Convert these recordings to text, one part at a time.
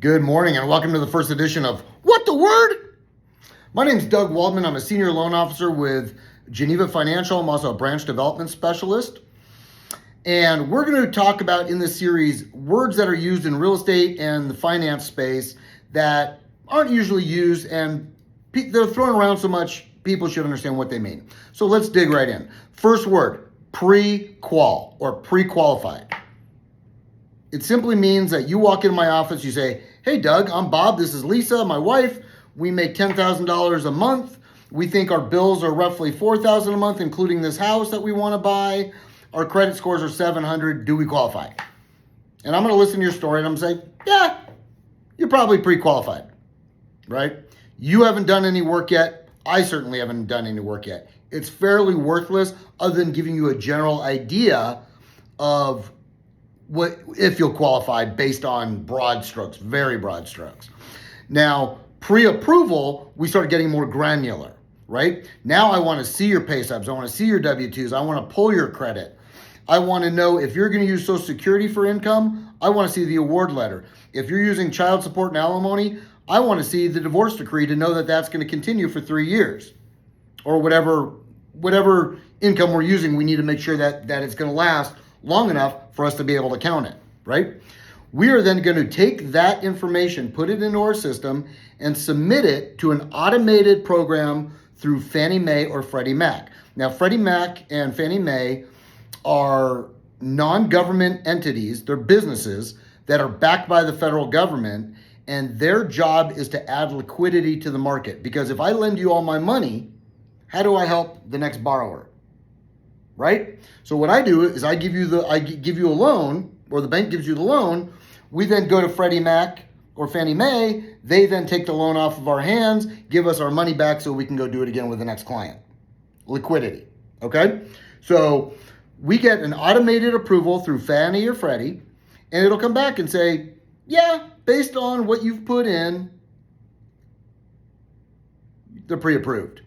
Good morning and welcome to the first edition of What the Word? My name is Doug Waldman. I'm a senior loan officer with Geneva Financial. I'm also a branch development specialist. And we're going to talk about in this series words that are used in real estate and the finance space that aren't usually used, and they're thrown around so much people should understand what they mean. So let's dig right in. First word, pre-qual or pre-qualified. It simply means that you walk into my office, you say, "Hey Doug, I'm Bob, this is Lisa, my wife. We make $10,000 a month. We think our bills are roughly $4,000 a month, including this house that we want to buy. Our credit scores are 700. Do we qualify?" And I'm going to listen to your story and I'm going to say, yeah, you're probably pre-qualified, right? You haven't done any work yet. I certainly haven't done any work yet. It's fairly worthless other than giving you a general idea of what if you'll qualify based on broad strokes, very broad strokes. Now, pre-approval, we start getting more granular, right? Now I want to see your pay stubs. I want to see your W-2s. I want to pull your credit. I want to know if you're going to use Social Security for income. I want to see the award letter. If you're using child support and alimony, I want to see the divorce decree to know that that's going to continue for 3 years or whatever income we're using. We need to make sure that it's going to last long enough for us to be able to count it, right? We are then going to take that information, put it into our system, and submit it to an automated program through Fannie Mae or Freddie Mac. Now, Freddie Mac and Fannie Mae are non-government entities. They're businesses that are backed by the federal government, and their job is to add liquidity to the market. Because if I lend you all my money, how do I help the next borrower? Right? So what I do is I give you a loan, or the bank gives you the loan. We then go to Freddie Mac or Fannie Mae. They then take the loan off of our hands, give us our money back so we can go do it again with the next client. Liquidity. Okay? So we get an automated approval through Fannie or Freddie, and it'll come back and say, yeah, based on what you've put in, they're pre-approved.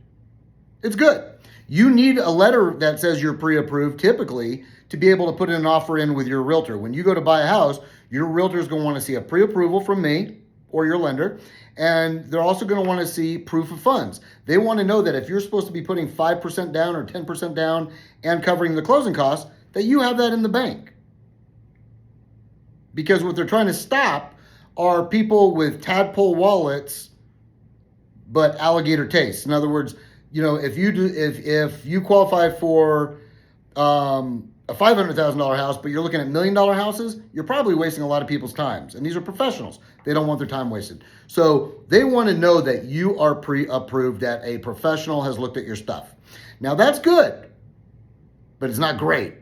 It's good. You need a letter that says you're pre-approved typically to be able to put an offer in with your realtor. When you go to buy a house, your realtor is going to want to see a pre-approval from me or your lender, and they're also going to want to see proof of funds. They want to know that if you're supposed to be putting 5% down or 10% down and covering the closing costs, that you have that in the bank. Because what they're trying to stop are people with tadpole wallets but alligator tastes. In other words, if you qualify for a $500,000 house, but you're looking at $1 million houses, you're probably wasting a lot of people's times. And these are professionals. They don't want their time wasted. So they want to know that you are pre-approved, that a professional has looked at your stuff. Now that's good, but it's not great.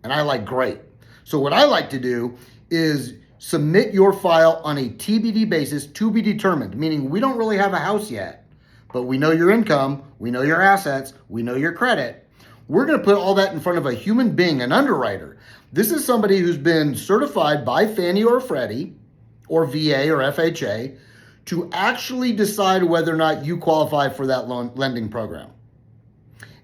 And I like great. So what I like to do is submit your file on a TBD basis, to be determined, meaning we don't really have a house yet. But we know your income, we know your assets, we know your credit. We're going to put all that in front of a human being, an underwriter. This is somebody who's been certified by Fannie or Freddie or VA or FHA to actually decide whether or not you qualify for that lending program.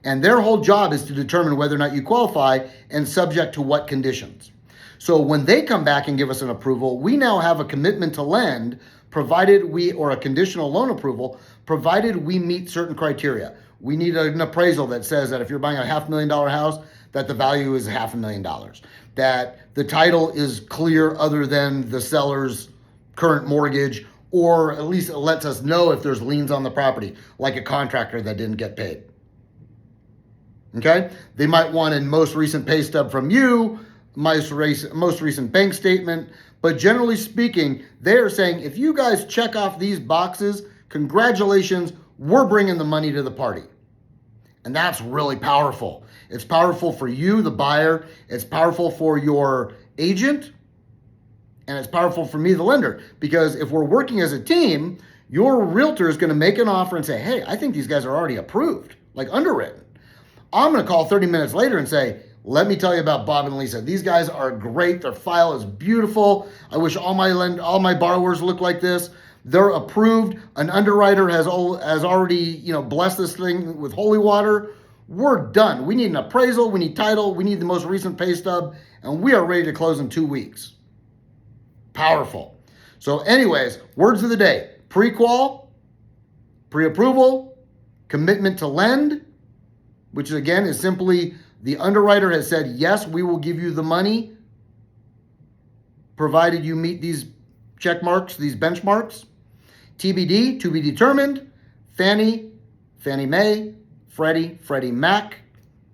And their whole job is to determine whether or not you qualify and subject to what conditions. So when they come back and give us an approval, we now have a commitment to lend, or a conditional loan approval, provided we meet certain criteria. We need an appraisal that says that if you're buying a $500,000 house, that the value is $500,000, that the title is clear other than the seller's current mortgage, or at least it lets us know if there's liens on the property, like a contractor that didn't get paid. Okay? They might want a most recent pay stub from you, most recent bank statement, but generally speaking, they are saying, if you guys check off these boxes, congratulations, we're bringing the money to the party. And that's really powerful. It's powerful for you, the buyer. It's powerful for your agent. And it's powerful for me, the lender. Because if we're working as a team, your realtor is going to make an offer and say, hey, I think these guys are already approved, like underwritten. I'm going to call 30 minutes later and say, let me tell you about Bob and Lisa. These guys are great. Their file is beautiful. I wish all my borrowers look like this. They're approved. An underwriter has already, blessed this thing with holy water. We're done. We need an appraisal. We need title. We need the most recent pay stub, and we are ready to close in 2 weeks. Powerful. So anyways, words of the day: pre-qual, pre-approval, commitment to lend, which again is simply the underwriter has said, yes, we will give you the money provided you meet these check marks, these benchmarks. TBD, to be determined. Fannie, Fannie Mae, Freddie, Freddie Mac,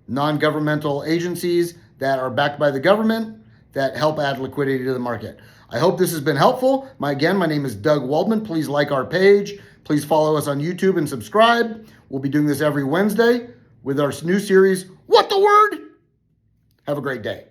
non-governmental agencies that are backed by the government that help add liquidity to the market. I hope this has been helpful. My name is Doug Waldman. Please like our page. Please follow us on YouTube and subscribe. We'll be doing this every Wednesday with our new series, What the Word? Have a great day.